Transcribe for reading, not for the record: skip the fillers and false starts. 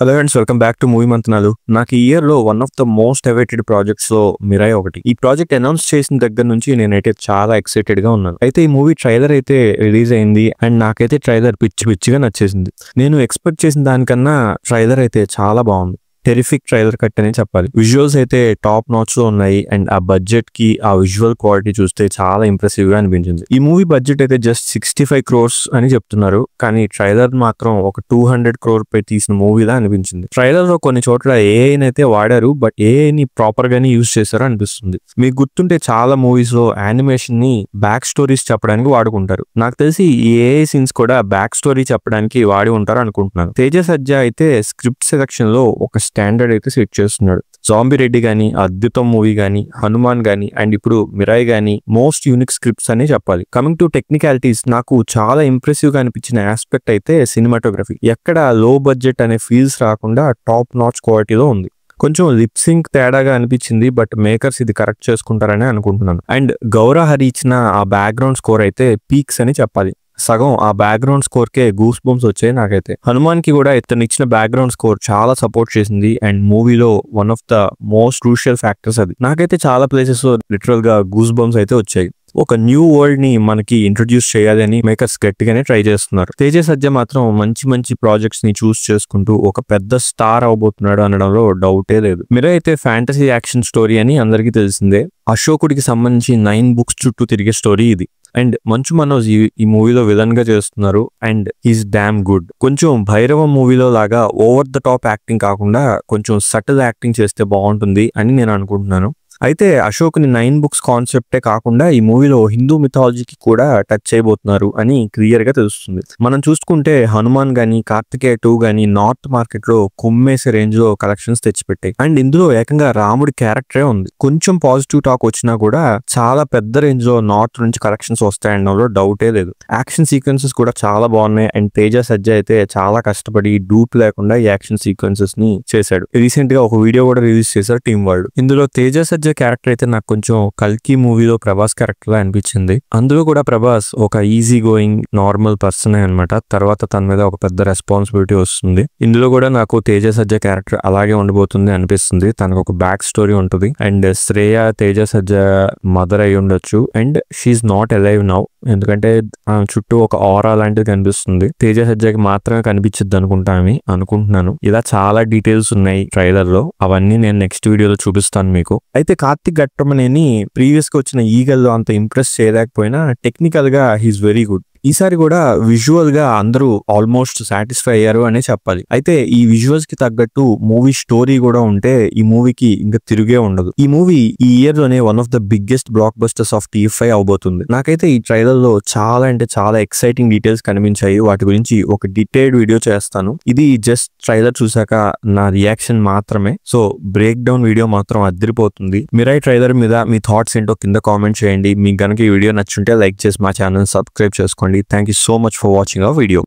Hello friends, welcome back to movie మంతనాలు. నాకు ఈ ఇయర్ లో one of the most awaited projects లో మిరాయ్ ఒకటి. ఈ ప్రాజెక్ట్ అనౌన్స్ చేసిన దగ్గర నుంచి నేనైతే చాలా ఎక్సైటెడ్ గా ఉన్నాను. అయితే ఈ మూవీ ట్రైలర్ అయితే రిలీజ్ అయింది అండ్ నాకైతే ట్రైలర్ పిచ్చిగా నచ్చేసింది. నేను ఎక్స్పెక్ట్ చేసిన దానికన్నా ట్రైలర్ అయితే చాలా బాగుంది. టెరిఫిక్ ట్రైలర్ కట్ అని చెప్పాలి. విజువల్స్ అయితే టాప్ నాచ్ లో ఉన్నాయి అండ్ ఆ బడ్జెట్ కి ఆ విజువల్ క్వాలిటీ చూస్తే చాలా ఇంప్రెసివ్ గా అనిపించింది. ఈ మూవీ బడ్జెట్ అయితే జస్ట్ 65 crores అని చెప్తున్నారు, కానీ ట్రైలర్ మాత్రం ఒక 200 crore పెట్టి తీసిన మూవీలా అనిపించింది. ట్రైలర్ లో కొన్ని చోట్ల ఏఐ అయితే వాడారు, బట్ ఏఐ ని ప్రాపర్ గానే యూజ్ చేశారు అనిపిస్తుంది. మీకు గుర్తుంటే చాలా మూవీస్ లో యానిమేషన్ ని బ్యాక్ స్టోరీస్ చెప్పడానికి వాడుకుంటారు. నాకు తెలిసి ఈ ఏఐ సీన్స్ కూడా బ్యాక్ స్టోరీ చెప్పడానికి వాడి ఉంటారు అనుకుంటున్నాను. తేజ సజ్జా అయితే స్క్రిప్ట్ సెలక్షన్ లో ఒక స్టాండర్డ్ అయితే సెట్ చేస్తున్నాడు. జాంబీ రెడ్డి గానీ, అద్భుతం మూవీ గానీ, హనుమాన్ గానీ అండ్ ఇప్పుడు మిరాయ్ గానీ మోస్ట్ యూనిక్ స్క్రిప్ట్స్ అనే చెప్పాలి. కమింగ్ టు టెక్నికాలిటీస్, నాకు చాలా ఇంప్రెసివ్ గా అనిపించిన ఆస్పెక్ట్ అయితే సినిమాటోగ్రఫీ. ఎక్కడ లో బడ్జెట్ అనే ఫీల్స్ రాకుండా టాప్ నాచ్ క్వాలిటీలో ఉంది. కొంచెం లిప్ సింక్ తేడాగా అనిపించింది, బట్ మేకర్స్ ఇది కరెక్ట్ చేసుకుంటారని అనుకుంటున్నాను. అండ్ గౌరా హరి ఇచ్చిన ఆ బ్యాక్గ్రౌండ్ స్కోర్ అయితే పీక్స్ అని చెప్పాలి. సగం ఆ బ్యాక్గ్రౌండ్ స్కోర్ కే గూస్ బంప్స్ వచ్చాయి నాకైతే. హనుమాన్ కి కూడా ఇతను ఇచ్చిన బ్యాక్గ్రౌండ్ స్కోర్ చాలా సపోర్ట్ చేసింది అండ్ మూవీలో one of the most crucial factors అది. నాకైతే చాలా ప్లేసెస్ లో లిటరల్ గా గూస్ బంప్స్ అయితే వచ్చాయి. ఒక న్యూ వరల్డ్ ని మనకి ఇంట్రొడ్యూస్ చేయాలి అని మేకర్స్ గట్టిగానే ట్రై చేస్తున్నారు. తేజ సజ్జ మాత్రం మంచి ప్రాజెక్ట్స్ ని చూస్ చేసుకుంటూ ఒక పెద్ద స్టార్ అవబోతున్నాడు అనడంలో డౌటే లేదు. మిరాయ్ అయితే ఫ్యాంటసీ యాక్షన్ స్టోరీ అని అందరికీ తెలిసిందే. అశోకుడికి సంబంధించి 9 books చుట్టూ తిరిగే స్టోరీ ఇది. అండ్ మంచు మనోజ్ ఈ మూవీలో విలన్ గా చేస్తున్నారు అండ్ ఈస్ డామ్ గుడ్. కొంచెం భైరవ మూవీలో లాగా ఓవర్ ద టాప్ యాక్టింగ్ కాకుండా కొంచెం సటిల్ యాక్టింగ్ చేస్తే బాగుంటుంది అని నేను అనుకుంటున్నాను. అయితే అశోక్ని 9 books కాన్సెప్టే కాకుండా ఈ మూవీలో హిందూ మిథాలజీకి కూడా టచ్ చేయబోతున్నారు అని క్లియర్ గా తెలుస్తుంది. మనం చూసుకుంటే హనుమాన్ గానీ, కార్తికేయ 2 గానీ నార్త్ మార్కెట్ లో కుమ్మేసే రేంజ్ లో కలెక్షన్స్ తెచ్చిపెట్టాయి. అండ్ ఇందులో ఏకంగా రాముడి క్యారెక్టరే ఉంది. కొంచెం పాజిటివ్ టాక్ వచ్చినా కూడా చాలా పెద్ద రేంజ్ లో నార్త్ నుంచి కలెక్షన్స్ వస్తాయనడంలో డౌటే లేదు. యాక్షన్ సీక్వెన్సెస్ కూడా చాలా బాగున్నాయి అండ్ తేజ సజ్జా అయితే చాలా కష్టపడి డూప్ లేకుండా ఈ యాక్షన్ సీక్వెన్సెస్ ని చేశాడు. రీసెంట్ గా ఒక వీడియో కూడా రిలీజ్ చేశారు టీమ్ వాళ్ళు. ఇందులో తేజ సజ్జా క్యారెక్టర్ అయితే నాకు కొంచెం కల్కి మూవీలో ప్రభాస్ క్యారెక్టర్ లా అనిపించింది. అందులో కూడా ప్రభాస్ ఒక ఈజీ గోయింగ్ నార్మల్ పర్సన్ అనమాట. తర్వాత తన మీద ఒక పెద్ద రెస్పాన్సిబిలిటీ వస్తుంది. ఇందులో కూడా నాకు తేజ సజ్జా క్యారెక్టర్ అలాగే ఉండబోతుంది అనిపిస్తుంది. తనకు ఒక బ్యాక్ స్టోరీ ఉంటుంది అండ్ శ్రేయ తేజ సజ్జా మదర్ అయి ఉండొచ్చు and she not alive now, ఎందుకంటే చుట్టూ ఒక ఆరా లాంటిది కనిపిస్తుంది. తేజ సజ్జాకి మాత్రమే కనిపించద్దు అనుకుంటున్నాను. ఇలా చాలా డీటెయిల్స్ ఉన్నాయి ట్రైలర్ లో, అవన్నీ నేను నెక్స్ట్ వీడియోలో చూపిస్తాను మీకు. అయితే కార్తిక్ ఘట్టమనేని ప్రీవియస్ గా వచ్చిన ఈగల్లో అంత ఇంప్రెస్ చేయలేకపోయినా టెక్నికల్ గా హీఈస్ వెరీ గుడ్. ఈసారి కూడా విజువల్ గా అందరూ ఆల్మోస్ట్ సాటిస్ఫై అయ్యారు అనే చెప్పాలి. అయితే ఈ విజువల్స్ కి తగ్గట్టు మూవీ స్టోరీ కూడా ఉంటే ఈ మూవీకి ఇంకా తిరిగే ఉండదు. ఈ మూవీ ఈ ఇయర్ లోనే one of the biggest black busters of T5 అవబోతుంది. నాకైతే ఈ ట్రైలర్ లో చాలా ఎక్సైటింగ్ డీటెయిల్స్ కనిపించాయి. వాటి గురించి ఒక డీటెయిల్డ్ వీడియో చేస్తాను. ఇది జస్ట్ ట్రైలర్ చూసాక నా రియాక్షన్ మాత్రమే, సో బ్రేక్ డౌన్ వీడియో మాత్రం అదిరిపోతుంది. మిరాయ్ ట్రైలర్ మీద మీ థాట్స్ ఏంటో కింద కామెంట్ చేయండి. మీకు గనుక ఈ వీడియో నచ్చుంటే లైక్ చేసి మా ఛానల్ సబ్స్క్రైబ్ చేసుకోండి. Thank you so much for watching our video.